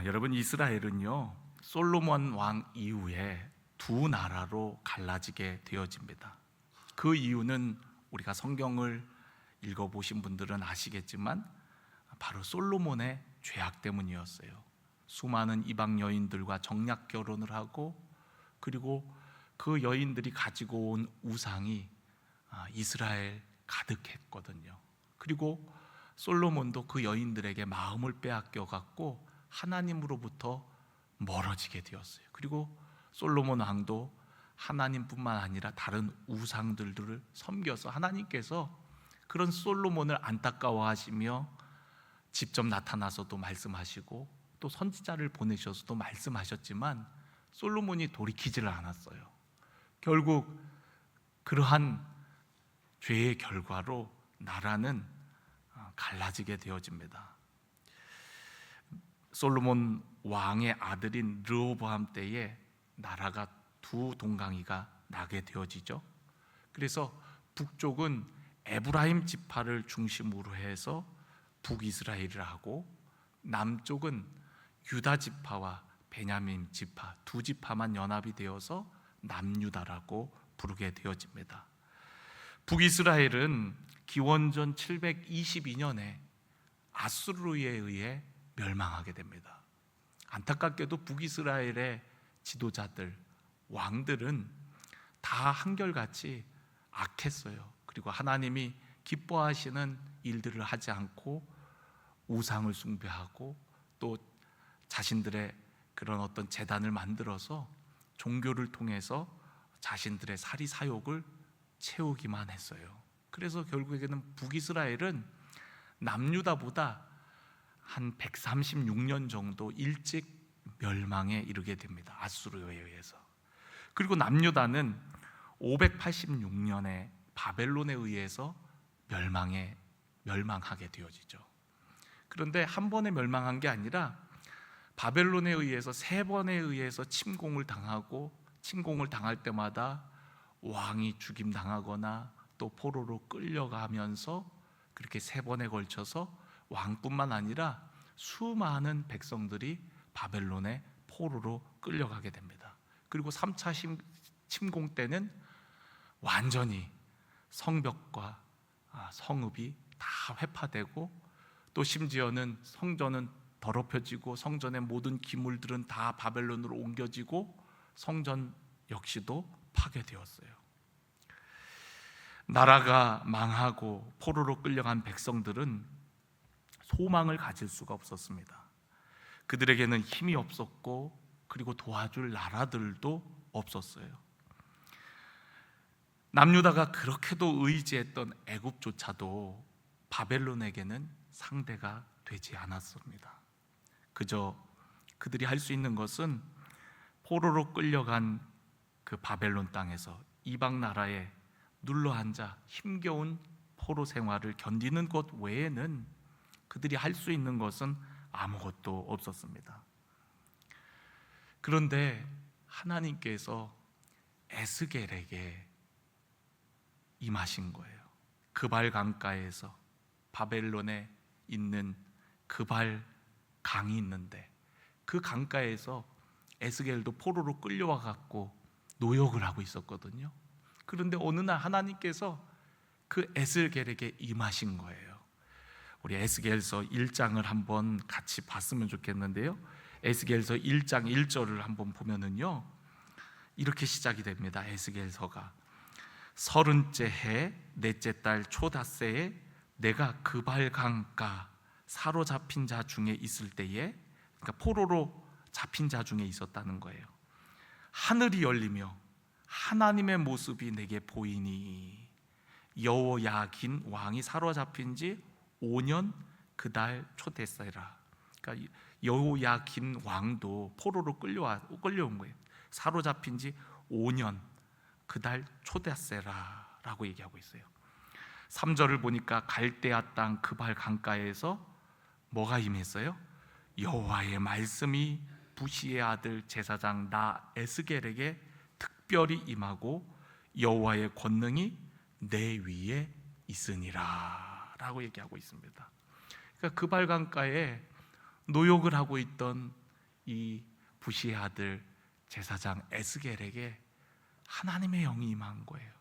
여러분, 이스라엘은요 솔로몬 왕 이후에 두 나라로 갈라지게 되어집니다. 그 이유는 우리가 성경을 읽어보신 분들은 아시겠지만 바로 솔로몬의 죄악 때문이었어요. 수많은 이방 여인들과 정략 결혼을 하고, 그리고 그 여인들이 가지고 온 우상이 이스라엘 가득했거든요. 그리고 솔로몬도 그 여인들에게 마음을 빼앗겨 갖고 하나님으로부터 멀어지게 되었어요. 그리고 솔로몬 왕도 하나님뿐만 아니라 다른 우상들을 섬겨서 하나님께서 그런 솔로몬을 안타까워하시며 직접 나타나서도 말씀하시고 또 선지자를 보내셔서도 말씀하셨지만 솔로몬이 돌이키지를 않았어요. 결국 그러한 죄의 결과로 나라는 갈라지게 되어집니다. 솔로몬 왕의 아들인 르호보암 때에 나라가 두 동강이가 나게 되어지죠. 그래서 북쪽은 에브라임 지파를 중심으로 해서 북이스라엘을 하고, 남쪽은 유다 지파와 베냐민 지파 두 지파만 연합이 되어서 남유다라고 부르게 되어집니다. 북이스라엘은 기원전 722년에 아수르에 의해 멸망하게 됩니다. 안타깝게도 북이스라엘의 지도자들, 왕들은 다 한결같이 악했어요. 그리고 하나님이 기뻐하시는 일들을 하지 않고 우상을 숭배하고 또 자신들의 그런 어떤 제단을 만들어서 종교를 통해서 자신들의 사리 사욕을 채우기만 했어요. 그래서 결국에는 북이스라엘은 남유다보다 한 136년 정도 일찍 멸망에 이르게 됩니다. 아수르에 의해서. 그리고 남유다는 586년에 바벨론에 의해서 멸망하게 되어지죠. 그런데 한 번에 멸망한 게 아니라 바벨론에 의해서 세 번에 의해서 침공을 당하고, 침공을 당할 때마다 왕이 죽임당하거나 또 포로로 끌려가면서 그렇게 세 번에 걸쳐서 왕뿐만 아니라 수많은 백성들이 바벨론의 포로로 끌려가게 됩니다. 그리고 3차 침공 때는 완전히 성벽과 성읍이 다 회파되고, 또 심지어는 성전은 더럽혀지고 성전의 모든 기물들은 다 바벨론으로 옮겨지고 성전 역시도 파괴되었어요. 나라가 망하고 포로로 끌려간 백성들은 소망을 가질 수가 없었습니다. 그들에게는 힘이 없었고, 그리고 도와줄 나라들도 없었어요. 남유다가 그렇게도 의지했던 애굽조차도 바벨론에게는 상대가 되지 않았습니다. 그저 그들이 할 수 있는 것은 포로로 끌려간 그 바벨론 땅에서 이방 나라에 눌러앉아 힘겨운 포로 생활을 견디는 것 외에는 그들이 할 수 있는 것은 아무것도 없었습니다. 그런데 하나님께서 에스겔에게 임하신 거예요. 그발 강가에서, 바벨론에 있는 그발 강이 있는데 그 강가에서 에스겔도 포로로 끌려와 갖고 노역을 하고 있었거든요. 그런데 어느 날 하나님께서 그 에스겔에게 임하신 거예요. 우리 에스겔서 1장을 한번 같이 봤으면 좋겠는데요. 에스겔서 1장 1절을 한번 보면은요, 이렇게 시작이 됩니다. 에스겔서가 30째 해 넷째 달 초닷새에 내가 그발 강가 사로잡힌 자 중에 있을 때에, 그러니까 포로로 잡힌 자 중에 있었다는 거예요. 하늘이 열리며 하나님의 모습이 내게 보이니 여호야긴 왕이 사로잡힌 지 5년 그달 초됐어라. 그러니까 여호야긴 왕도 포로로 끌려온 거예요. 사로잡힌 지 5년 그달 초됐어라 라고 얘기하고 있어요. 3절을 보니까 갈대아 땅 그발 강가에서 뭐가 임했어요? 여호와의 말씀이 부시의 아들 제사장 나 에스겔에게 특별히 임하고 여호와의 권능이 내 위에 있으니라 라고 얘기하고 있습니다. 그러니까 그발 강가에 노역을 하고 있던 이 부시의 아들 제사장 에스겔에게 하나님의 영이 임한 거예요.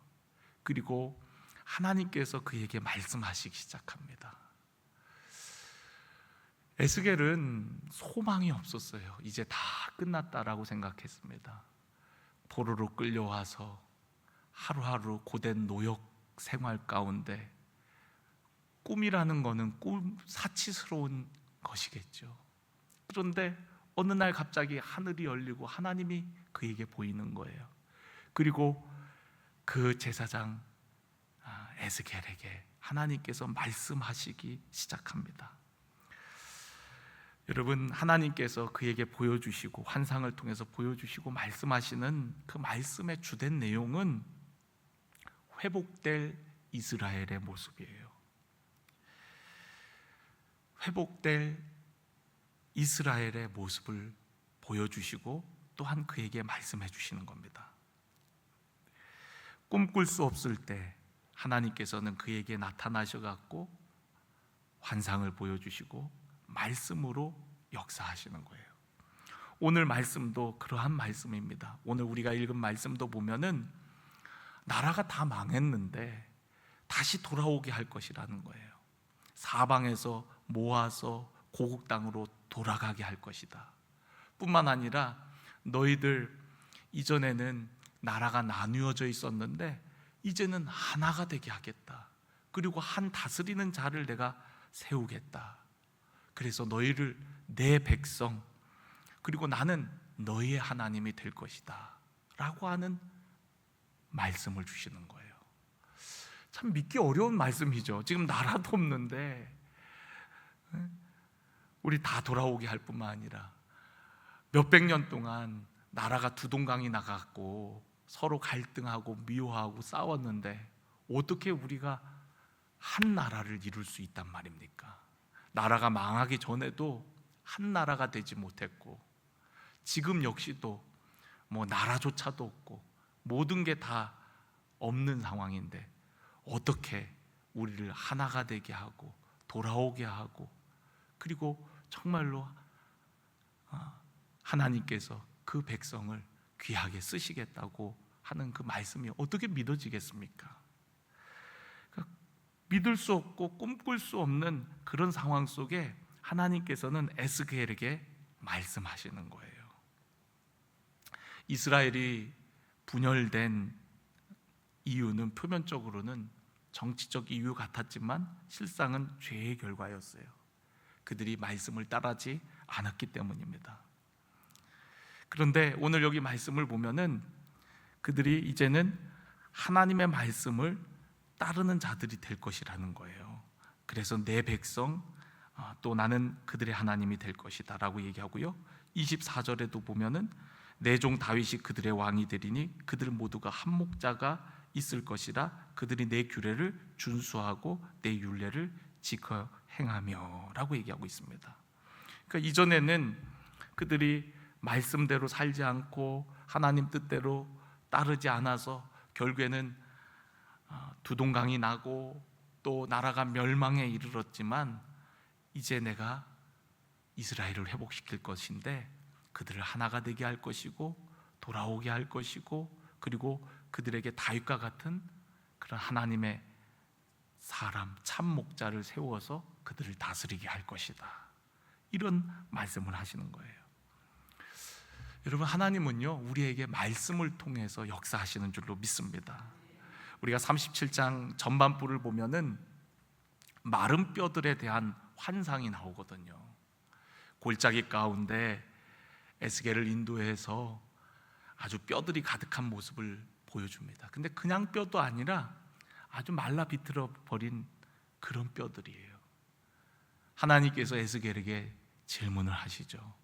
그리고 하나님께서 그에게 말씀하시기 시작합니다. 에스겔은 소망이 없었어요. 이제 다 끝났다라고 생각했습니다. 포로로 끌려와서 하루하루 고된 노역 생활 가운데 꿈이라는 거는 사치스러운 것이겠죠. 그런데 어느 날 갑자기 하늘이 열리고 하나님이 그에게 보이는 거예요. 그리고 그 제사장 에스겔에게 하나님께서 말씀하시기 시작합니다. 여러분, 하나님께서 그에게 보여주시고 환상을 통해서 보여주시고 말씀하시는 그 말씀의 주된 내용은 회복될 이스라엘의 모습이에요. 회복될 이스라엘의 모습을 보여주시고 또한 그에게 말씀해 주시는 겁니다. 꿈꿀 수 없을 때 하나님께서는 그에게 나타나셔갖고 환상을 보여주시고 말씀으로 역사하시는 거예요. 오늘 말씀도 그러한 말씀입니다. 오늘 우리가 읽은 말씀도 보면은 나라가 다 망했는데 다시 돌아오게 할 것이라는 거예요. 사방에서 모아서 고국 땅으로 돌아가게 할 것이다. 뿐만 아니라 너희들 이전에는 나라가 나뉘어져 있었는데 이제는 하나가 되게 하겠다. 그리고 한 다스리는 자를 내가 세우겠다. 그래서 너희를 내 백성, 그리고 나는 너희의 하나님이 될 것이다 라고 하는 말씀을 주시는 거예요. 참 믿기 어려운 말씀이죠. 지금 나라도 없는데 우리 다 돌아오게 할 뿐만 아니라 몇백 년 동안 나라가 두 동강이 나갔고 서로 갈등하고 미워하고 싸웠는데 어떻게 우리가 한 나라를 이룰 수 있단 말입니까? 나라가 망하기 전에도 한 나라가 되지 못했고 지금 역시도 뭐 나라조차도 없고 모든 게 다 없는 상황인데 어떻게 우리를 하나가 되게 하고 돌아오게 하고 그리고 정말로 하나님께서 그 백성을 귀하게 쓰시겠다고 하는 그 말씀이 어떻게 믿어지겠습니까? 그러니까 믿을 수 없고 꿈꿀 수 없는 그런 상황 속에 하나님께서는 에스겔에게 말씀하시는 거예요. 이스라엘이 분열된 이유는 표면적으로는 정치적 이유 같았지만 실상은 죄의 결과였어요. 그들이 말씀을 따르지 않았기 때문입니다. 그런데 오늘 여기 말씀을 보면은 그들이 이제는 하나님의 말씀을 따르는 자들이 될 것이라는 거예요. 그래서 내 백성 또 나는 그들의 하나님이 될 것이다 라고 얘기하고요. 24절에도 보면은 내 종 다윗이 그들의 왕이 되리니 그들 모두가 한 목자가 있을 것이라 그들이 내 규례를 준수하고 내 율례를 지켜 행하며 라고 얘기하고 있습니다. 그러니까 이전에는 그들이 말씀대로 살지 않고 하나님 뜻대로 따르지 않아서 결국에는 두 동강이 나고 또 나라가 멸망에 이르렀지만 이제 내가 이스라엘을 회복시킬 것인데 그들을 하나가 되게 할 것이고 돌아오게 할 것이고 그리고 그들에게 다윗과 같은 그런 하나님의 사람 참 목자를 세워서 그들을 다스리게 할 것이다. 이런 말씀을 하시는 거예요. 여러분, 하나님은요 우리에게 말씀을 통해서 역사하시는 줄로 믿습니다. 우리가 37장 전반부를 보면은 마른 뼈들에 대한 환상이 나오거든요. 골짜기 가운데 에스겔을 인도해서 아주 뼈들이 가득한 모습을 보여줍니다. 근데 그냥 뼈도 아니라 아주 말라 비틀어 버린 그런 뼈들이에요. 하나님께서 에스겔에게 질문을 하시죠.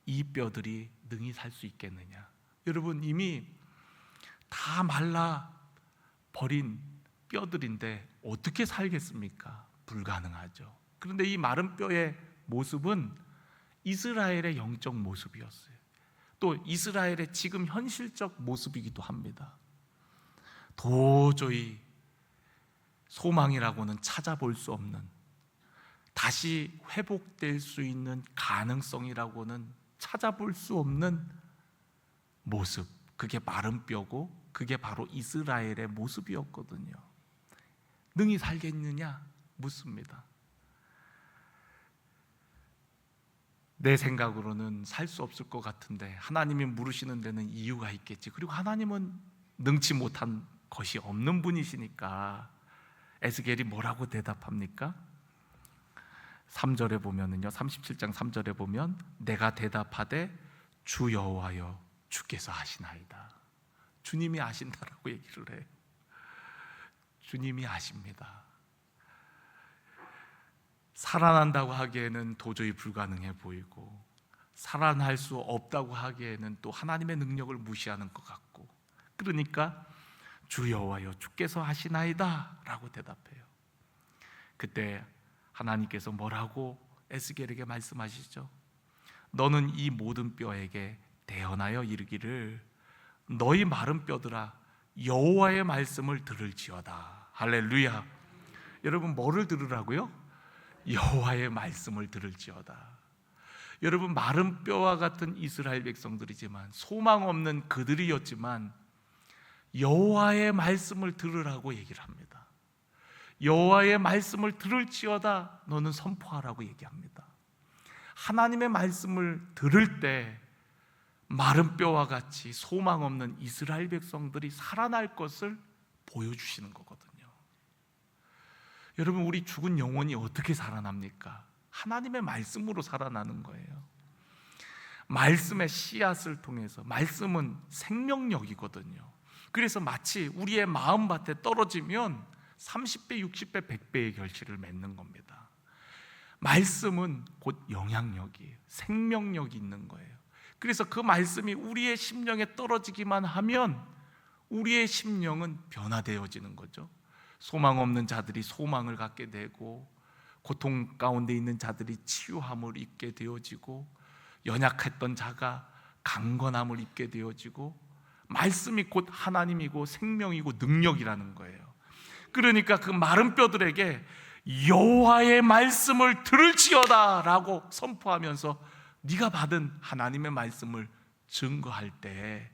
이 뼈들이 능히 살 수 있겠느냐? 여러분, 이미 다 말라 버린 뼈들인데 어떻게 살겠습니까? 불가능하죠. 그런데 이 마른 뼈의 모습은 이스라엘의 영적 모습이었어요. 또 이스라엘의 지금 현실적 모습이기도 합니다. 도저히 소망이라고는 찾아볼 수 없는, 다시 회복될 수 있는 가능성이라고는 찾아볼 수 없는 모습, 그게 마른 뼈고 그게 바로 이스라엘의 모습이었거든요. 능히 살겠느냐 묻습니다. 내 생각으로는 살 수 없을 것 같은데 하나님이 물으시는 데는 이유가 있겠지. 그리고 하나님은 능치 못한 것이 없는 분이시니까 에스겔이 뭐라고 대답합니까? 3절에 보면은요, 37장 3절에 보면 내가 대답하되 주 여호와여 주께서 하시나이다. 주님이 아신다라고 얘기를 해요. 주님이 아십니다. 살아난다고 하기에는 도저히 불가능해 보이고 살아날 수 없다고 하기에는 또 하나님의 능력을 무시하는 것 같고, 그러니까 주 여호와여 주께서 하시나이다 라고 대답해요. 그때 하나님께서 뭐라고 에스겔에게 말씀하시죠? 너는 이 모든 뼈에게 대언하여 이르기를 너희 마른 뼈들아 여호와의 말씀을 들을지어다. 할렐루야. 여러분, 뭐를 들으라고요? 여호와의 말씀을 들을지어다. 여러분, 마른 뼈와 같은 이스라엘 백성들이지만 소망 없는 그들이었지만 여호와의 말씀을 들으라고 얘기를 합니다. 여호와의 말씀을 들을지어다 너는 선포하라고 얘기합니다. 하나님의 말씀을 들을 때 마른 뼈와 같이 소망 없는 이스라엘 백성들이 살아날 것을 보여주시는 거거든요. 여러분, 우리 죽은 영혼이 어떻게 살아납니까? 하나님의 말씀으로 살아나는 거예요. 말씀의 씨앗을 통해서, 말씀은 생명력이거든요. 그래서 마치 우리의 마음밭에 떨어지면 30배, 60배, 100배의 결실을 맺는 겁니다. 말씀은 곧 영향력이에요. 생명력이 있는 거예요. 그래서 그 말씀이 우리의 심령에 떨어지기만 하면 우리의 심령은 변화되어지는 거죠. 소망 없는 자들이 소망을 갖게 되고, 고통 가운데 있는 자들이 치유함을 입게 되어지고, 연약했던 자가 강건함을 입게 되어지고, 말씀이 곧 하나님이고 생명이고 능력이라는 거예요. 그러니까 그 마른 뼈들에게 여호와의 말씀을 들을지어다 라고 선포하면서 네가 받은 하나님의 말씀을 증거할 때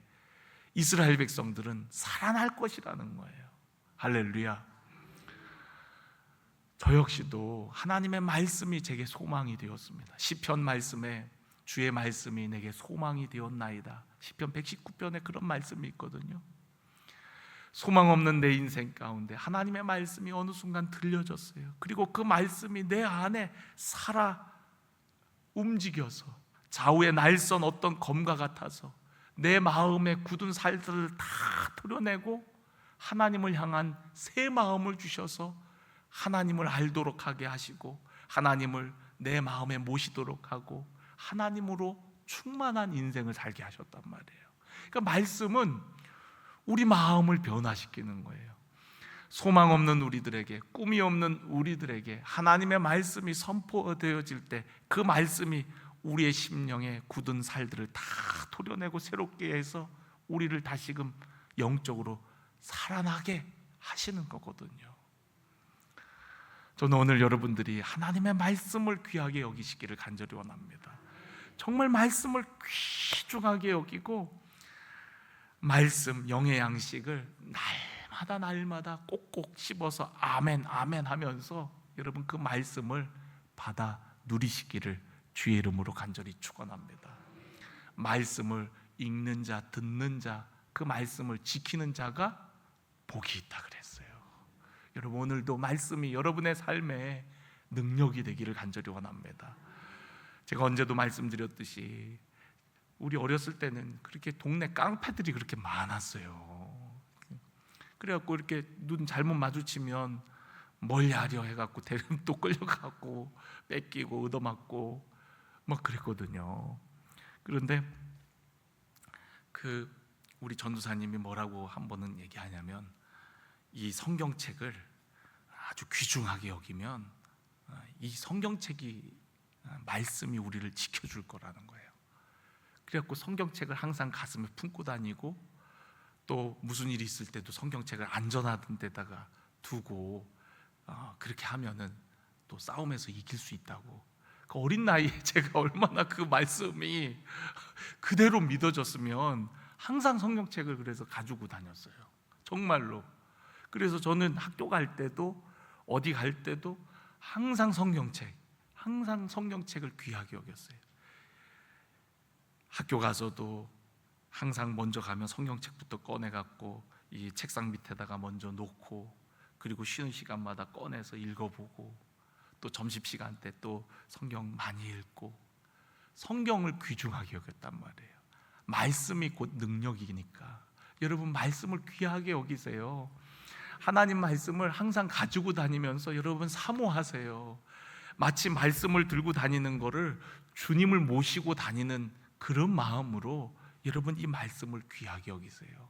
이스라엘 백성들은 살아날 것이라는 거예요. 할렐루야. 저 역시도 하나님의 말씀이 제게 소망이 되었습니다. 시편 말씀에 주의 말씀이 내게 소망이 되었나이다. 시편 119편에 그런 말씀이 있거든요. 소망 없는 내 인생 가운데 하나님의 말씀이 어느 순간 들려졌어요. 그리고 그 말씀이 내 안에 살아 움직여서 좌우의 날선 어떤 검과 같아서 내 마음의 굳은 살들을 다 털어내고 하나님을 향한 새 마음을 주셔서 하나님을 알도록 하게 하시고 하나님을 내 마음에 모시도록 하고 하나님으로 충만한 인생을 살게 하셨단 말이에요. 그러니까 말씀은 우리 마음을 변화시키는 거예요. 소망 없는 우리들에게, 꿈이 없는 우리들에게 하나님의 말씀이 선포되어질 때 그 말씀이 우리의 심령의 굳은 살들을 다 토려내고 새롭게 해서 우리를 다시금 영적으로 살아나게 하시는 거거든요. 저는 오늘 여러분들이 하나님의 말씀을 귀하게 여기시기를 간절히 원합니다. 정말 말씀을 귀중하게 여기고 말씀, 영의 양식을 날마다 꼭꼭 씹어서 아멘 아멘 하면서 여러분 그 말씀을 받아 누리시기를 주의 이름으로 간절히 축원합니다. 말씀을 읽는 자, 듣는 자, 그 말씀을 지키는 자가 복이 있다 그랬어요. 여러분, 오늘도 말씀이 여러분의 삶에 능력이 되기를 간절히 원합니다. 제가 언제도 말씀드렸듯이 우리 어렸을 때는 그렇게 동네 깡패들이 그렇게 많았어요. 그래갖고 이렇게 눈 잘못 마주치면 멀리 하려 해갖고 대름 또 끌려가고 뺏기고 얻어맞고 막 그랬거든요. 그런데 우리 전도사님이 뭐라고 한 번은 얘기하냐면 이 성경책을 아주 귀중하게 여기면 이 성경책이 말씀이 우리를 지켜줄 거라는 거예요. 그래갖고 성경책을 항상 가슴에 품고 다니고 또 무슨 일이 있을 때도 성경책을 안전한 데다가 두고 그렇게 하면은 또 싸움에서 이길 수 있다고. 그 어린 나이에 제가 얼마나 그 말씀이 그대로 믿어졌으면 항상 성경책을 그래서 가지고 다녔어요. 정말로. 그래서 저는 학교 갈 때도 어디 갈 때도 항상 성경책을 귀하게 여겼어요. 학교 가서도 항상 먼저 가면 성경책부터 꺼내갖고 이 책상 밑에다가 먼저 놓고, 그리고 쉬는 시간마다 꺼내서 읽어보고, 또 점심시간 때 또 성경 많이 읽고, 성경을 귀중하게 여겼단 말이에요. 말씀이 곧 능력이니까 여러분 말씀을 귀하게 여기세요. 하나님 말씀을 항상 가지고 다니면서 여러분 사모하세요. 마치 말씀을 들고 다니는 거를 주님을 모시고 다니는 그런 마음으로 여러분 이 말씀을 귀하게 여기세요.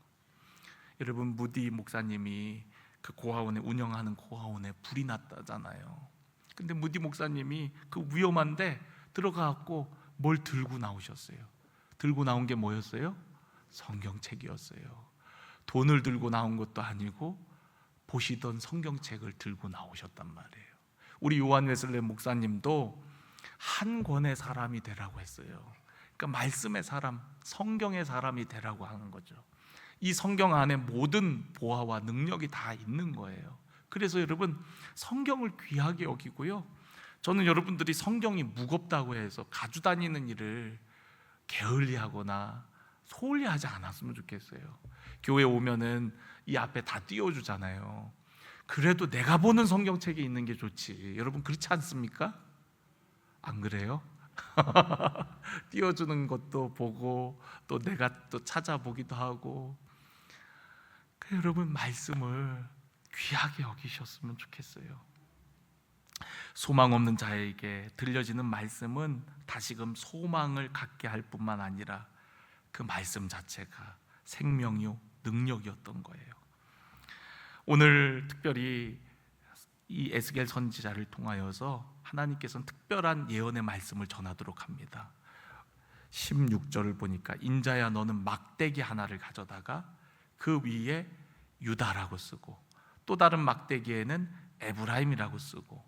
여러분 무디 목사님이 그 고아원에 운영하는 고아원에 불이 났다잖아요. 근데 무디 목사님이 그 위험한데 들어가갖고 뭘 들고 나오셨어요. 들고 나온 게 뭐였어요? 성경책이었어요. 돈을 들고 나온 것도 아니고 보시던 성경책을 들고 나오셨단 말이에요. 우리 요한 웨슬레 목사님도 한 권의 사람이 되라고 했어요. 그러니까 말씀의 사람, 성경의 사람이 되라고 하는 거죠. 이 성경 안에 모든 보화와 능력이 다 있는 거예요. 그래서 여러분 성경을 귀하게 여기고요, 저는 여러분들이 성경이 무겁다고 해서 가지고 다니는 일을 게을리하거나 소홀히 하지 않았으면 좋겠어요. 교회 오면은 이 앞에 다 띄워주잖아요. 그래도 내가 보는 성경책에 있는 게 좋지. 여러분 그렇지 않습니까? 안 그래요? 띄워주는 것도 보고 또 내가 또 찾아보기도 하고. 여러분 말씀을 귀하게 여기셨으면 좋겠어요. 소망 없는 자에게 들려지는 말씀은 다시금 소망을 갖게 할 뿐만 아니라 그 말씀 자체가 생명이요 능력이었던 거예요. 오늘 특별히 이 에스겔 선지자를 통하여서 하나님께서는 특별한 예언의 말씀을 전하도록 합니다. 16절을 보니까 인자야 너는 막대기 하나를 가져다가 그 위에 유다라고 쓰고 또 다른 막대기에는 에브라임이라고 쓰고,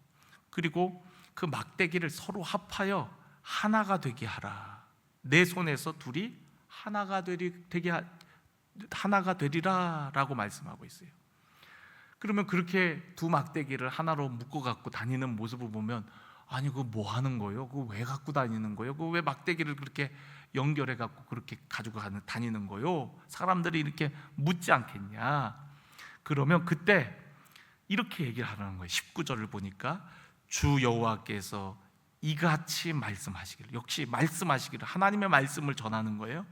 그리고 그 막대기를 서로 합하여 하나가 되게 하라. 내 손에서 둘이 하나가 되리라 라고 말씀하고 있어요. 그러면 그렇게 두 막대기를 하나로 묶어 갖고 다니는 모습을 보면, 아니 그거 뭐 하는 거예요? 그거 왜 갖고 다니는 거예요? 그거 왜 막대기를 그렇게 연결해 갖고 그렇게 가지고 다니는 거예요? 사람들이 이렇게 묻지 않겠냐? 그러면 그때 이렇게 얘기를 하라는 거예요. 19절을 보니까 주 여호와께서 이같이 말씀하시기를, 역시 말씀하시기를, 하나님의 말씀을 전하는 거예요.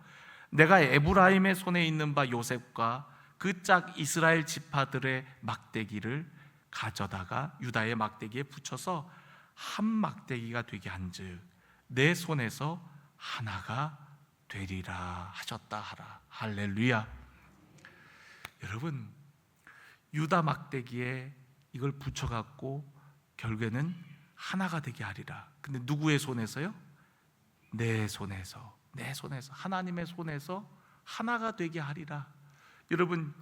내가 에브라임의 손에 있는 바 요셉과 그 짝 이스라엘 지파들의 막대기를 가져다가 유다의 막대기에 붙여서 한 막대기가 되게 한즉 내 손에서 하나가 되리라 하셨다 하라. 할렐루야. 여러분 유다 막대기에 이걸 붙여갖고 결국에는 하나가 되게 하리라. 근데 누구의 손에서요? 내 손에서 하나님의 손에서 하나가 되게 하리라. 여러분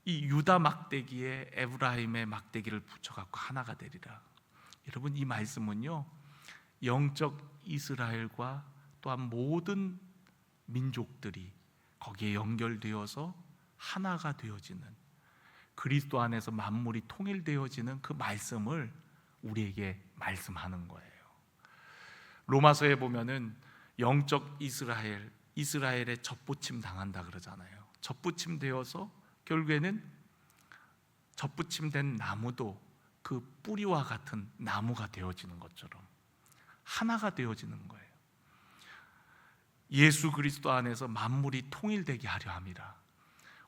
이 유다 막대기에 에브라임의 막대기를 붙여갖고 하나가 되리라. 여러분 이 말씀은요 영적 이스라엘과 또한 모든 민족들이 거기에 연결되어서 하나가 되어지는, 그리스도 안에서 만물이 통일되어지는 그 말씀을 우리에게 말씀하는 거예요. 로마서에 보면은 영적 이스라엘의 젖붙임 당한다 그러잖아요. 젖붙임 되어서 결국에는 젖붙임된 나무도 그 뿌리와 같은 나무가 되어지는 것처럼 하나가 되어지는 거예요. 예수 그리스도 안에서 만물이 통일되게 하려 함이라.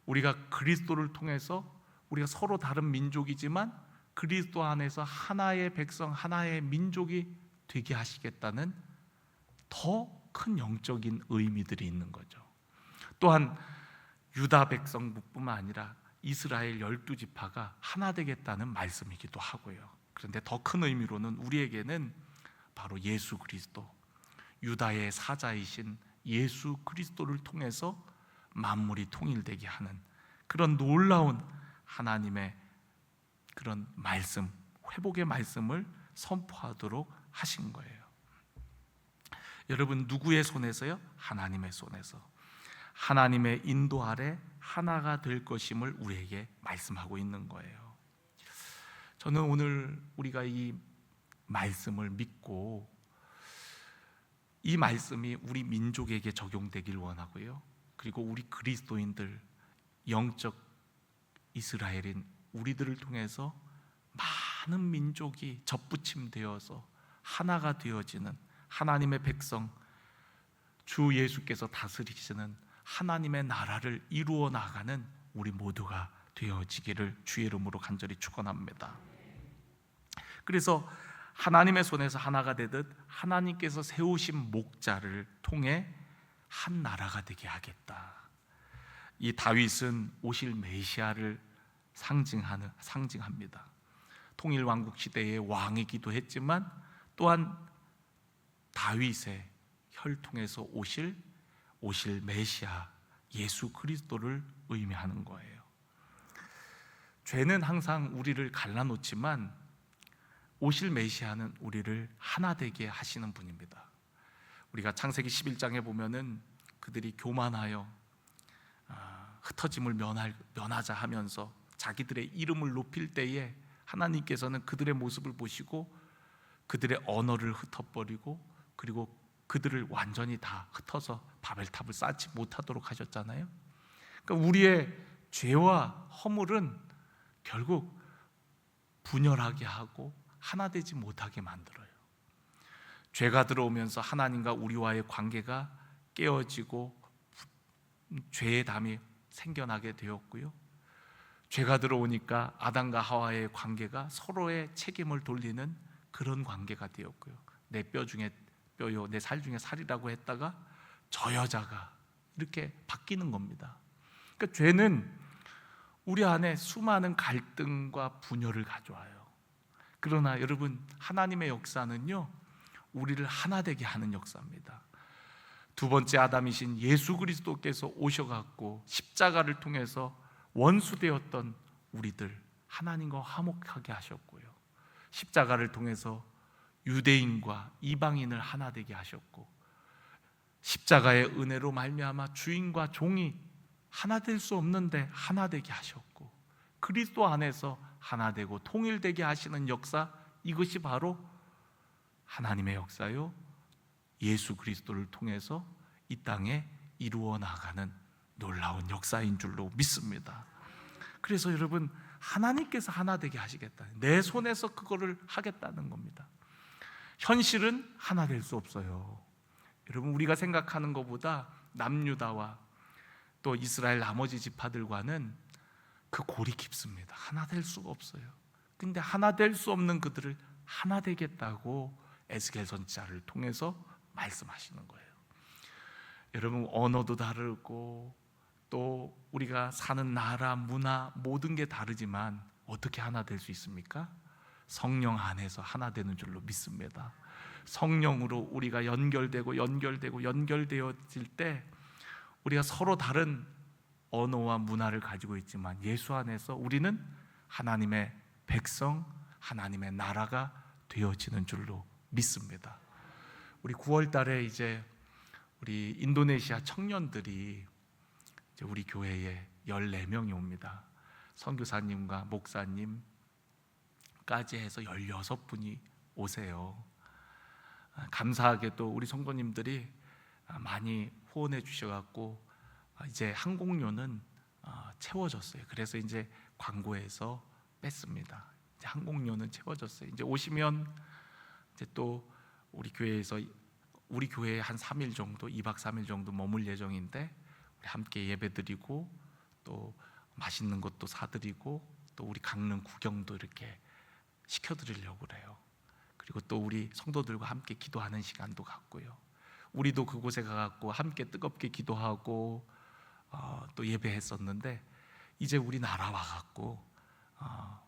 우리가 그리스도를 통해서 우리가 서로 다른 민족이지만 그리스도 안에서 하나의 백성, 하나의 민족이 되게 하시겠다는 더 큰 영적인 의미들이 있는 거죠. 또한 유다 백성뿐만 아니라 이스라엘 12지파가 하나 되겠다는 말씀이기도 하고요. 그런데 더 큰 의미로는 우리에게는 바로 예수 그리스도, 유다의 사자이신 예수 그리스도를 통해서 만물이 통일되게 하는 그런 놀라운 하나님의 그런 말씀, 회복의 말씀을 선포하도록 하신 거예요. 여러분, 누구의 손에서요? 하나님의 손에서. 하나님의 인도 아래 하나가 될 것임을 우리에게 말씀하고 있는 거예요. 저는 오늘 우리가 이 말씀을 믿고 이 말씀이 우리 민족에게 적용되길 원하고요, 그리고 우리 그리스도인들, 영적 이스라엘인 우리들을 통해서 많은 민족이 접붙임되어서 하나가 되어지는 하나님의 백성, 주 예수께서 다스리시는 하나님의 나라를 이루어 나가는 우리 모두가 되어지기를 주의 이름으로 간절히 축원합니다. 그래서 하나님의 손에서 하나가 되듯 하나님께서 세우신 목자를 통해 한 나라가 되게 하겠다. 이 다윗은 오실 메시아를 상징합니다. 통일왕국 시대의 왕이기도 했지만 또한 다윗의 혈통에서 오실 메시아 예수 그리스도를 의미하는 거예요. 죄는 항상 우리를 갈라놓지만 오실 메시아는 우리를 하나 되게 하시는 분입니다. 우리가 창세기 11장에 보면은 그들이 교만하여 흩어짐을 면하자 하면서 자기들의 이름을 높일 때에 하나님께서는 그들의 모습을 보시고 그들의 언어를 흩어버리고 그리고 그들을 완전히 다 흩어서 바벨탑을 쌓지 못하도록 하셨잖아요. 그러니까 우리의 죄와 허물은 결국 분열하게 하고 하나 되지 못하게 만들어요. 죄가 들어오면서 하나님과 우리와의 관계가 깨어지고 죄의 담이 생겨나게 되었고요, 죄가 들어오니까 아담과 하와의 관계가 서로의 책임을 돌리는 그런 관계가 되었고요, 내 뼈 중에 뼈요 내 살 중에 살이라고 했다가 저 여자가 이렇게 바뀌는 겁니다. 그러니까 죄는 우리 안에 수많은 갈등과 분열을 가져와요. 그러나 여러분, 하나님의 역사는요, 우리를 하나 되게 하는 역사입니다. 두 번째 아담이신 예수 그리스도께서 오셔갖고 십자가를 통해서 원수되었던 우리들 하나님과 화목하게 하셨고요, 십자가를 통해서 유대인과 이방인을 하나 되게 하셨고, 십자가의 은혜로 말미암아 주인과 종이 하나 될 수 없는데 하나 되게 하셨고, 그리스도 안에서 하나 되고 통일되게 하시는 역사, 이것이 바로 하나님의 역사요, 예수 그리스도를 통해서 이 땅에 이루어 나가는 놀라운 역사인 줄로 믿습니다. 그래서 여러분, 하나님께서 하나 되게 하시겠다, 내 손에서 그거를 하겠다는 겁니다. 현실은 하나 될 수 없어요. 여러분, 우리가 생각하는 것보다 남유다와 또 이스라엘 나머지 지파들과는 그 골이 깊습니다. 하나 될 수가 없어요. 근데 하나 될 수 없는 그들을 하나 되겠다고 에스겔 선지자를 통해서 말씀하시는 거예요. 여러분, 언어도 다르고 또 우리가 사는 나라, 문화, 모든 게 다르지만 어떻게 하나 될 수 있습니까? 성령 안에서 하나 되는 줄로 믿습니다. 성령으로 우리가 연결되어질 때 우리가 서로 다른 언어와 문화를 가지고 있지만 예수 안에서 우리는 하나님의 백성, 하나님의 나라가 되어지는 줄로 믿습니다. 우리 9월 달에 이제 우리 인도네시아 청년들이 이제 우리 교회에 14명이 옵니다. 선교사님과 목사님까지 해서 16분이 오세요. 감사하게도 우리 성도님들이 많이 후원해 주셔갖고 이제 항공료는 채워졌어요. 그래서 이제 광고에서 뺐습니다. 이제 항공료는 채워졌어요. 이제 오시면 이제 또 우리 교회에서 우리 교회에 한 3일 정도, 2박 3일 정도 머물 예정인데 우리 함께 예배드리고 또 맛있는 것도 사드리고 또 우리 강릉 구경도 이렇게 시켜드리려고 그래요. 그리고 또 우리 성도들과 함께 기도하는 시간도 갖고요. 우리도 그곳에 가갖고 함께 뜨겁게 기도하고 또 예배했었는데 이제 우리나라 와갖고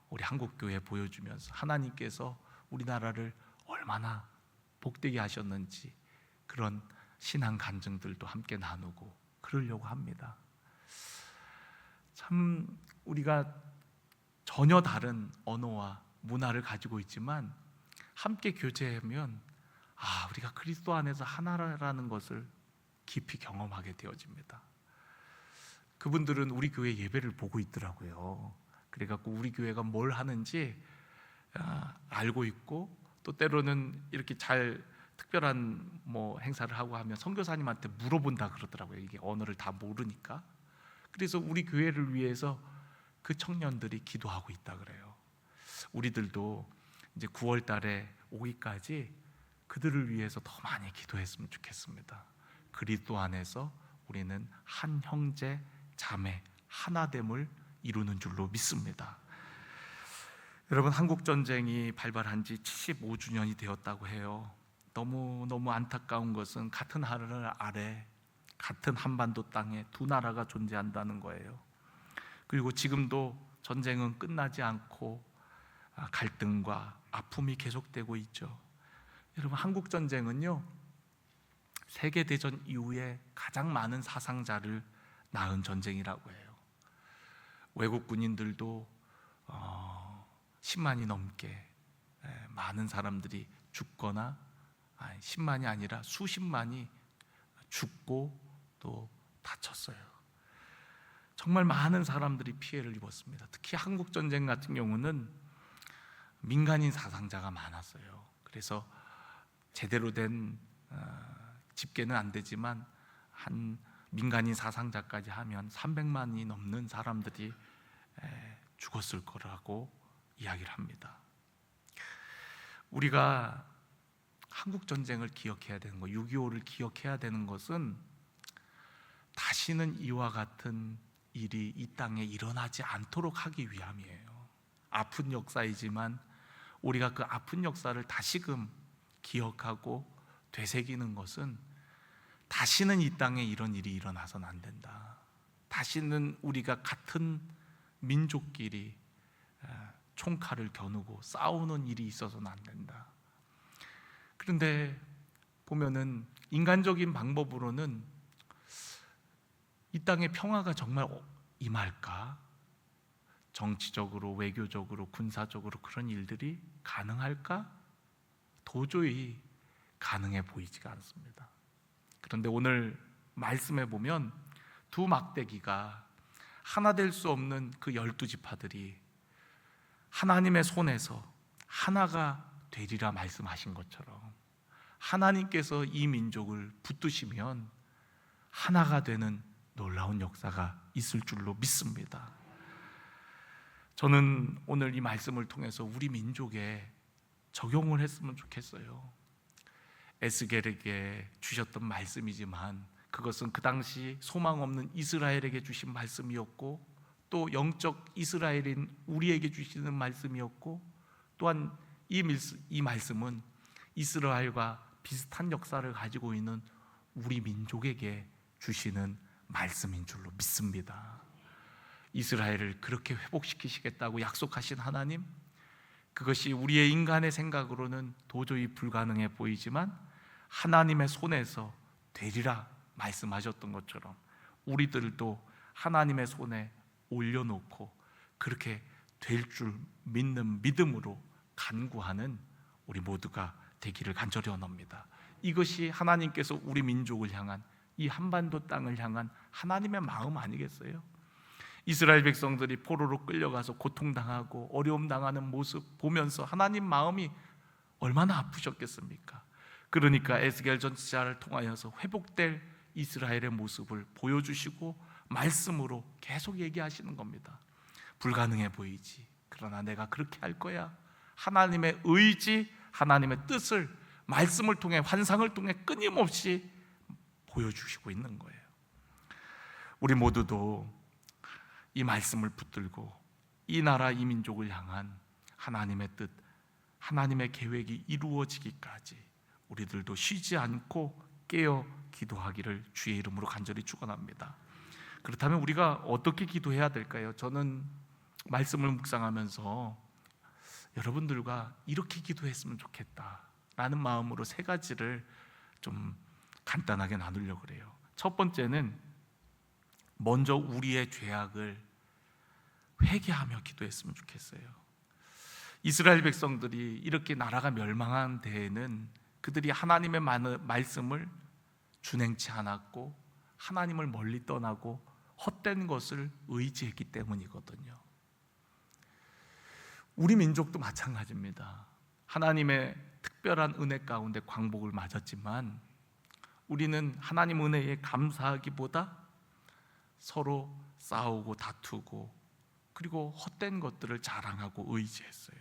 우리 한국교회 보여주면서 하나님께서 우리나라를 얼마나 복되게 하셨는지 그런 신앙 간증들도 함께 나누고 그러려고 합니다. 참 우리가 전혀 다른 언어와 문화를 가지고 있지만 함께 교제하면 우리가 그리스도 안에서 하나라는 것을 깊이 경험하게 되어집니다. 그분들은 우리 교회 예배를 보고 있더라고요. 그래갖고 우리 교회가 뭘 하는지 알고 있고, 또 때로는 이렇게 잘 특별한 행사를 하고 하면 선교사님한테 물어본다 그러더라고요. 이게 언어를 다 모르니까. 그래서 우리 교회를 위해서 그 청년들이 기도하고 있다 그래요. 우리들도 이제 9월 달에 오기까지 그들을 위해서 더 많이 기도했으면 좋겠습니다. 그리스도 안에서 우리는 한 형제 자매 하나됨을 이루는 줄로 믿습니다. 여러분, 한국전쟁이 발발한 지 75주년이 되었다고 해요. 너무 안타까운 것은 같은 하늘 아래, 같은 한반도 땅에 두 나라가 존재한다는 거예요. 그리고 지금도 전쟁은 끝나지 않고 갈등과 아픔이 계속되고 있죠. 여러분, 한국전쟁은요, 세계대전 이후에 가장 많은 사상자를 낳은 전쟁이라고 해요. 외국 군인들도 10만이 넘게 많은 사람들이 죽거나, 10만이 아니라 수십만이 죽고 또 다쳤어요. 정말 많은 사람들이 피해를 입었습니다. 특히 한국전쟁 같은 경우는 민간인 사상자가 많았어요. 그래서 제대로 된 집계는 안 되지만 한 민간인 사상자까지 하면 300만이 넘는 사람들이 죽었을 거라고 이야기를 합니다. 우리가 한국전쟁을 기억해야 되는 것, 6.25를 기억해야 되는 것은 다시는 이와 같은 일이 이 땅에 일어나지 않도록 하기 위함이에요. 아픈 역사이지만 우리가 그 아픈 역사를 다시금 기억하고 되새기는 것은 다시는 이 땅에 이런 일이 일어나서는 안 된다. 다시는 우리가 같은 민족끼리 총칼을 겨누고 싸우는 일이 있어서는 안 된다. 그런데 보면은 인간적인 방법으로는 이 땅에 평화가 정말 임할까? 정치적으로, 외교적으로, 군사적으로 그런 일들이 가능할까? 도저히 가능해 보이지가 않습니다. 그런데 오늘 말씀에 보면 두 막대기가 하나 될 수 없는 그 12지파들이 하나님의 손에서 하나가 되리라 말씀하신 것처럼 하나님께서 이 민족을 붙드시면 하나가 되는 놀라운 역사가 있을 줄로 믿습니다. 저는 오늘 이 말씀을 통해서 우리 민족에 적용을 했으면 좋겠어요. 에스겔에게 주셨던 말씀이지만 그것은 그 당시 소망 없는 이스라엘에게 주신 말씀이었고, 또 영적 이스라엘인 우리에게 주시는 말씀이었고, 또한 이 말씀은 이스라엘과 비슷한 역사를 가지고 있는 우리 민족에게 주시는 말씀인 줄로 믿습니다. 이스라엘을 그렇게 회복시키시겠다고 약속하신 하나님, 그것이 우리의 인간의 생각으로는 도저히 불가능해 보이지만 하나님의 손에서 되리라 말씀하셨던 것처럼 우리들도 하나님의 손에 올려놓고 그렇게 될 줄 믿는 믿음으로 간구하는 우리 모두가 되기를 간절히 원합니다. 이것이 하나님께서 우리 민족을 향한, 이 한반도 땅을 향한 하나님의 마음 아니겠어요? 이스라엘 백성들이 포로로 끌려가서 고통당하고 어려움 당하는 모습 보면서 하나님 마음이 얼마나 아프셨겠습니까? 그러니까 에스겔 선지자를 통하여서 회복될 이스라엘의 모습을 보여주시고 말씀으로 계속 얘기하시는 겁니다. 불가능해 보이지, 그러나 내가 그렇게 할 거야. 하나님의 의지, 하나님의 뜻을 말씀을 통해, 환상을 통해 끊임없이 보여주시고 있는 거예요. 우리 모두도 이 말씀을 붙들고 이 나라, 이 민족을 향한 하나님의 뜻, 하나님의 계획이 이루어지기까지 우리들도 쉬지 않고 깨어 기도하기를 주의 이름으로 간절히 축원합니다. 그렇다면 우리가 어떻게 기도해야 될까요? 저는 말씀을 묵상하면서 여러분들과 이렇게 기도했으면 좋겠다라는 마음으로 세 가지를 좀 간단하게 나누려고 그래요. 첫 번째는 먼저 우리의 죄악을 회개하며 기도했으면 좋겠어요. 이스라엘 백성들이 이렇게 나라가 멸망한 데에는 그들이 하나님의 말씀을 준행치 않았고 하나님을 멀리 떠나고 헛된 것을 의지했기 때문이거든요. 우리 민족도 마찬가지입니다. 하나님의 특별한 은혜 가운데 광복을 맞았지만 우리는 하나님 은혜에 감사하기보다 서로 싸우고 다투고 그리고 헛된 것들을 자랑하고 의지했어요.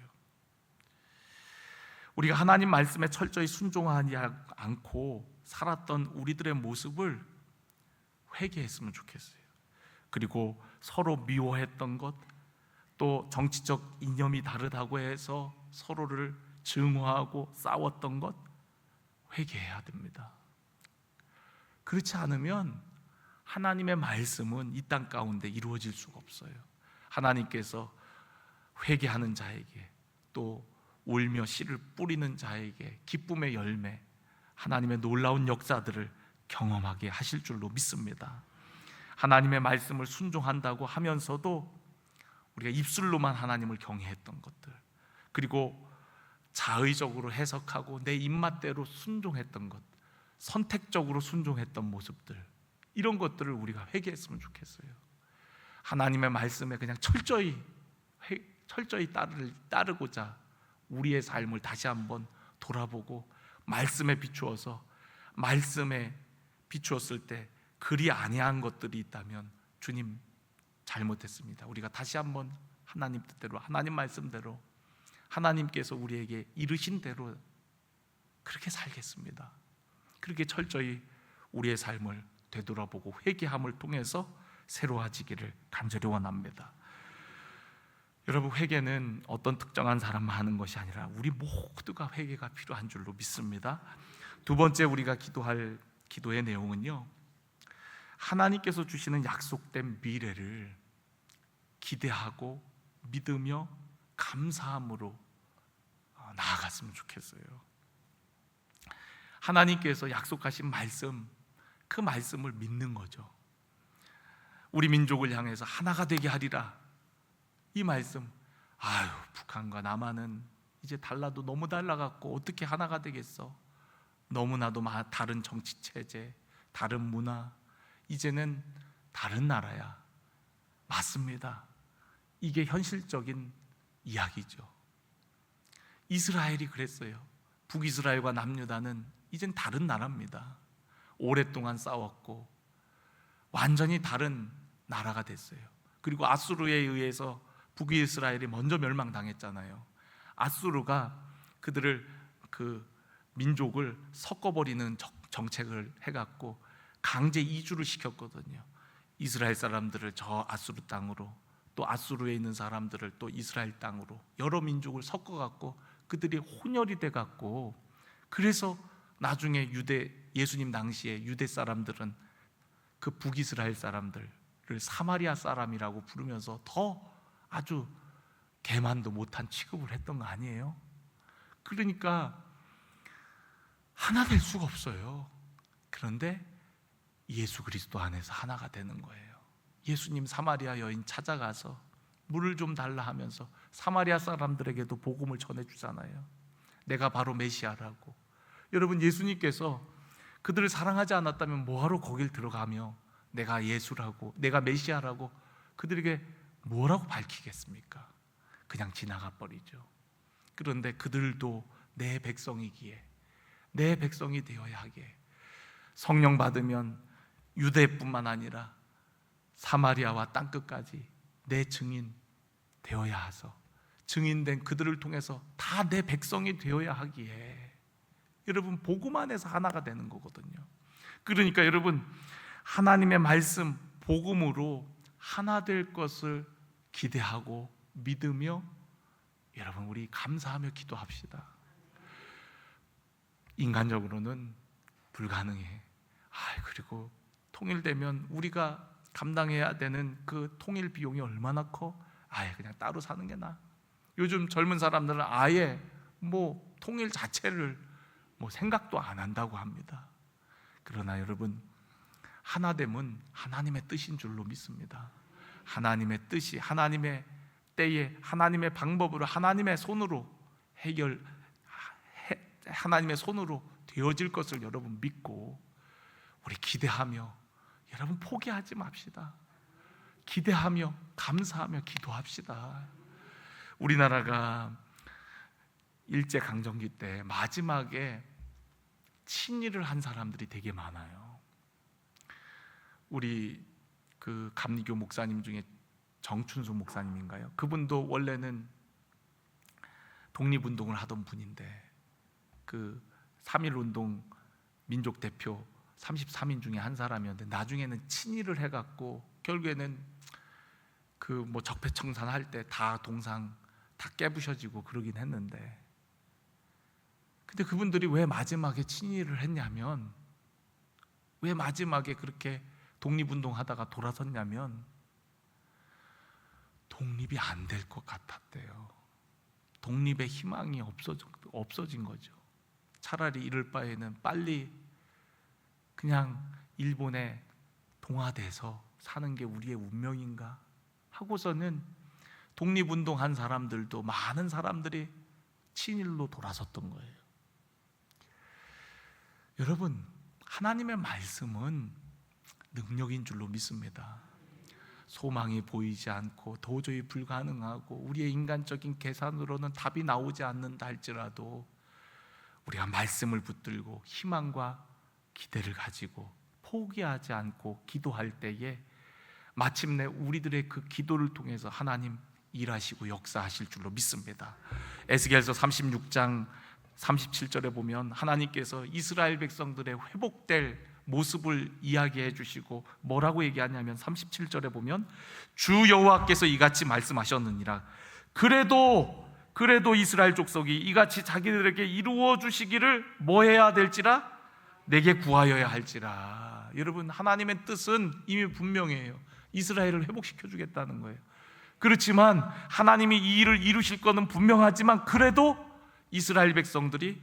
우리가 하나님 말씀에 철저히 순종하지 않고 살았던 우리들의 모습을 회개했으면 좋겠어요. 그리고 서로 미워했던 것, 또 정치적 이념이 다르다고 해서 서로를 증오하고 싸웠던 것 회개해야 됩니다. 그렇지 않으면 하나님의 말씀은 이 땅 가운데 이루어질 수가 없어요. 하나님께서 회개하는 자에게, 또 울며 씨를 뿌리는 자에게 기쁨의 열매, 하나님의 놀라운 역사들을 경험하게 하실 줄로 믿습니다. 하나님의 말씀을 순종한다고 하면서도 우리가 입술로만 하나님을 경외했던 것들, 그리고 자의적으로 해석하고 내 입맛대로 순종했던 것, 선택적으로 순종했던 모습들, 이런 것들을 우리가 회개했으면 좋겠어요. 하나님의 말씀에 그냥 철저히 따르고자 우리의 삶을 다시 한번 돌아보고 말씀에 비추었을 때 그리 아니한 것들이 있다면 주님 잘못했습니다. 우리가 다시 한번 하나님 뜻대로, 하나님 말씀대로, 하나님께서 우리에게 이르신 대로 그렇게 살겠습니다. 그렇게 철저히 우리의 삶을 되돌아보고 회개함을 통해서 새로워지기를 간절히 원합니다. 여러분, 회개는 어떤 특정한 사람만 하는 것이 아니라 우리 모두가 회개가 필요한 줄로 믿습니다. 두 번째 우리가 기도할 기도의 내용은요, 하나님께서 주시는 약속된 미래를 기대하고 믿으며 감사함으로 나아갔으면 좋겠어요. 하나님께서 약속하신 말씀, 그 말씀을 믿는 거죠. 우리 민족을 향해서 하나가 되게 하리라, 이 말씀, 북한과 남한은 이제 달라도 너무 달라갖고 어떻게 하나가 되겠어? 너무나도 다른 정치 체제, 다른 문화, 이제는 다른 나라야. 맞습니다. 이게 현실적인 이야기죠. 이스라엘이 그랬어요. 북이스라엘과 남유다는 이젠 다른 나라입니다. 오랫동안 싸웠고 완전히 다른 나라가 됐어요. 그리고 아수르에 의해서 북이스라엘이 먼저 멸망당했잖아요. 아수르가 그들을, 그 민족을 섞어버리는 정책을 해갖고 강제 이주를 시켰거든요. 이스라엘 사람들을 저 아수르 땅으로, 또 아수르에 있는 사람들을 또 이스라엘 땅으로, 여러 민족을 섞어갖고 그들이 혼혈이 돼갖고, 그래서 나중에 예수님 당시에 유대 사람들은 그 북이스라엘 사람들을 사마리아 사람이라고 부르면서 더 아주 개만도 못한 취급을 했던 거 아니에요? 그러니까 하나 될 수가 없어요. 그런데 예수 그리스도 안에서 하나가 되는 거예요. 예수님 사마리아 여인 찾아가서 물을 좀 달라 하면서 사마리아 사람들에게도 복음을 전해주잖아요. 내가 바로 메시아라고. 여러분, 예수님께서 그들을 사랑하지 않았다면 뭐하러 거길 들어가며 내가 예수라고, 내가 메시아라고 그들에게 뭐라고 밝히겠습니까? 그냥 지나가 버리죠. 그런데 그들도 내 백성이기에, 내 백성이 되어야 하기에, 성령 받으면 유대뿐만 아니라 사마리아와 땅끝까지 내 증인 되어야 하서, 증인된 그들을 통해서 다 내 백성이 되어야 하기에, 여러분, 복음 안에서 하나가 되는 거거든요. 그러니까 여러분, 하나님의 말씀, 복음으로 하나 될 것을 기대하고 믿으며, 여러분, 우리 감사하며 기도합시다. 인간적으로는 불가능해. 그리고 통일되면 우리가 감당해야 되는 그 통일 비용이 얼마나 커? 그냥 따로 사는 게 나아. 요즘 젊은 사람들은 아예 통일 자체를 생각도 안 한다고 합니다. 그러나 여러분, 하나됨은 하나님의 뜻인 줄로 믿습니다. 하나님의 뜻이 하나님의 때에, 하나님의 방법으로, 하나님의 손으로 하나님의 손으로 되어질 것을 여러분 믿고 우리 기대하며, 여러분 포기하지 맙시다. 기대하며 감사하며 기도합시다. 우리나라가 일제강점기 때 마지막에 친일을 한 사람들이 되게 많아요. 우리 그 감리교 목사님 중에 정춘수 목사님인가요? 그분도 원래는 독립운동을 하던 분인데 그 3.1운동 민족 대표 33인 중에 한 사람이었는데 나중에는 친일을 해갖고 결국에는 그 뭐 적폐청산 할 때 다 동상 다 깨부셔지고 그러긴 했는데, 근데 그분들이 왜 마지막에 친일을 했냐면, 왜 마지막에 그렇게 독립운동 하다가 돌아섰냐면 독립이 안 될 것 같았대요. 독립의 희망이 없어진 거죠. 차라리 이럴 바에는 빨리 그냥 일본에 동화돼서 사는 게 우리의 운명인가 하고서는 독립운동 한 사람들도 많은 사람들이 친일로 돌아섰던 거예요. 여러분, 하나님의 말씀은 능력인 줄로 믿습니다. 소망이 보이지 않고 도저히 불가능하고 우리의 인간적인 계산으로는 답이 나오지 않는다 할지라도 우리가 말씀을 붙들고 희망과 기대를 가지고 포기하지 않고 기도할 때에 마침내 우리들의 그 기도를 통해서 하나님 일하시고 역사하실 줄로 믿습니다. 에스겔서 36장 37절에 보면 하나님께서 이스라엘 백성들의 회복될 모습을 이야기해 주시고 뭐라고 얘기하냐면 37절에 보면 주 여호와께서 이같이 말씀하셨느니라. 그래도 이스라엘 족속이 이같이 자기들에게 이루어 주시기를 뭐 해야 될지라? 내게 구하여야 할지라. 여러분, 하나님의 뜻은 이미 분명해요. 이스라엘을 회복시켜 주겠다는 거예요. 그렇지만 하나님이 이 일을 이루실 것은 분명하지만 그래도 이스라엘 백성들이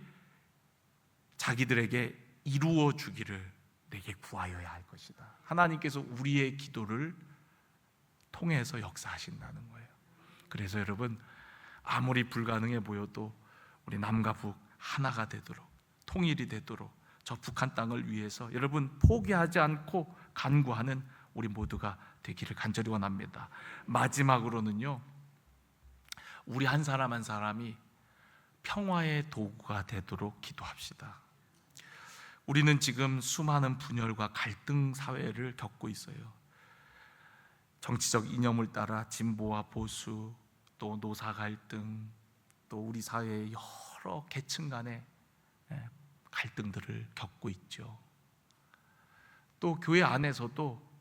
자기들에게 이루어 주기를 내게 구하여야 할 것이다. 하나님께서 우리의 기도를 통해서 역사하신다는 거예요. 그래서 여러분, 아무리 불가능해 보여도 우리 남과 북 하나가 되도록, 통일이 되도록 저 북한 땅을 위해서 여러분 포기하지 않고 간구하는 우리 모두가 되기를 간절히 원합니다. 마지막으로는요, 우리 한 사람 한 사람이 평화의 도구가 되도록 기도합시다. 우리는 지금 수많은 분열과 갈등 사회를 겪고 있어요. 정치적 이념을 따라 진보와 보수, 또 노사 갈등, 또 우리 사회의 여러 계층 간의 갈등들을 겪고 있죠. 또 교회 안에서도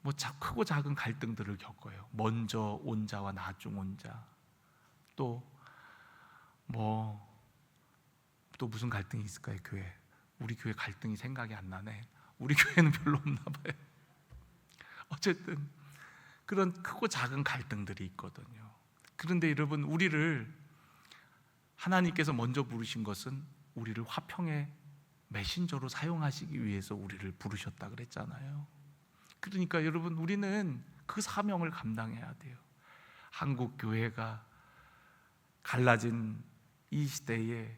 뭐 크고 작은 갈등들을 겪어요. 먼저 온 자와 나중 온 자. 또 무슨 갈등이 있을까요? 교회. 우리 교회 갈등이 생각이 안 나네. 우리 교회는 별로 없나 봐요. 어쨌든 그런 크고 작은 갈등들이 있거든요. 그런데 여러분, 우리를 하나님께서 먼저 부르신 것은 우리를 화평의 메신저로 사용하시기 위해서 우리를 부르셨다 그랬잖아요. 그러니까 여러분, 우리는 그 사명을 감당해야 돼요. 한국 교회가 갈라진 이 시대에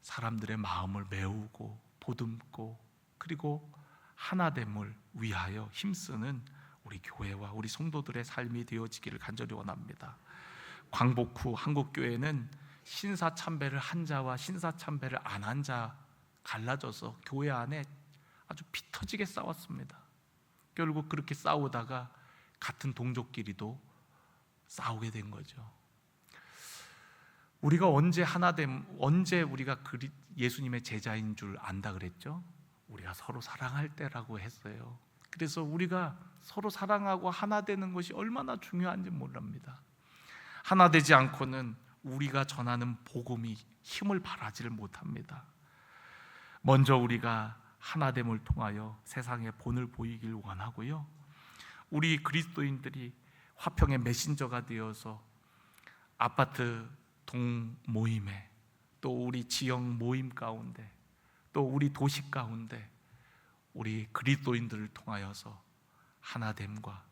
사람들의 마음을 메우고 보듬고 그리고 하나됨을 위하여 힘쓰는 우리 교회와 우리 성도들의 삶이 되어지기를 간절히 원합니다. 광복 후 한국교회는 신사참배를 한 자와 신사참배를 안 한 자 갈라져서 교회 안에 아주 피 터지게 싸웠습니다. 결국 그렇게 싸우다가 같은 동족끼리도 싸우게 된 거죠. 우리가 언제 우리가 예수님의 제자인 줄 안다 그랬죠? 우리가 서로 사랑할 때라고 했어요. 그래서 우리가 서로 사랑하고 하나 되는 것이 얼마나 중요한지 모릅니다. 하나 되지 않고는 우리가 전하는 복음이 힘을 발하지를 못합니다. 먼저 우리가 하나됨을 통하여 세상에 본을 보이길 원하고요, 우리 그리스도인들이 화평의 메신저가 되어서 아파트 동모임에, 또 우리 지역 모임 가운데, 또 우리 도시 가운데 우리 그리스도인들을 통하여서 하나됨과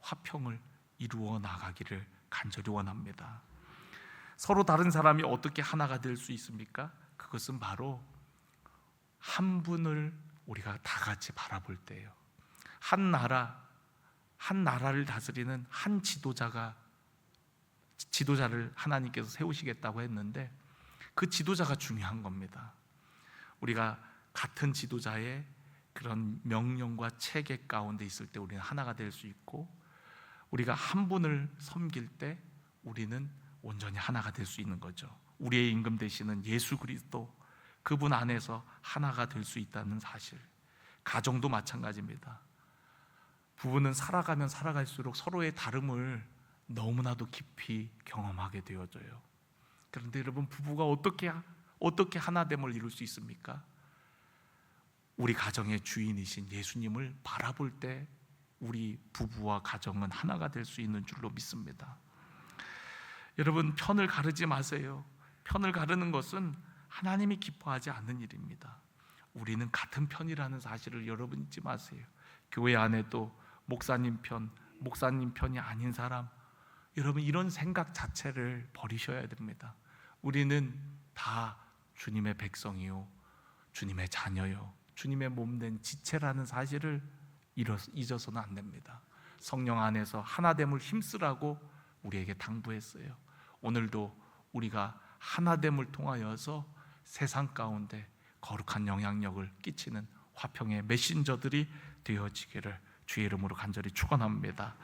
화평을 이루어 나가기를 간절히 원합니다. 서로 다른 사람이 어떻게 하나가 될 수 있습니까? 그것은 바로 한 분을 우리가 다 같이 바라볼 때예요. 한 나라를 다스리는 한 지도자를 하나님께서 세우시겠다고 했는데 그 지도자가 중요한 겁니다. 우리가 같은 지도자의 그런 명령과 체계 가운데 있을 때 우리는 하나가 될 수 있고, 우리가 한 분을 섬길 때 우리는 온전히 하나가 될 수 있는 거죠. 우리의 임금 되시는 예수 그리스도, 그분 안에서 하나가 될 수 있다는 사실. 가정도 마찬가지입니다. 부부는 살아가면 살아갈수록 서로의 다름을 너무나도 깊이 경험하게 되어져요. 그런데 여러분, 부부가 어떻게 하나됨을 이룰 수 있습니까? 우리 가정의 주인이신 예수님을 바라볼 때 우리 부부와 가정은 하나가 될 수 있는 줄로 믿습니다. 여러분, 편을 가르지 마세요. 편을 가르는 것은 하나님이 기뻐하지 않는 일입니다. 우리는 같은 편이라는 사실을 여러분 잊지 마세요. 교회 안에도 목사님 편이 아닌 사람, 여러분 이런 생각 자체를 버리셔야 됩니다. 우리는 다 주님의 백성이요, 주님의 자녀요, 주님의 몸된 지체라는 사실을 잊어서는 안 됩니다. 성령 안에서 하나됨을 힘쓰라고 우리에게 당부했어요. 오늘도 우리가 하나됨을 통하여서 세상 가운데 거룩한 영향력을 끼치는 화평의 메신저들이 되어지기를 주의 이름으로 간절히 축원합니다.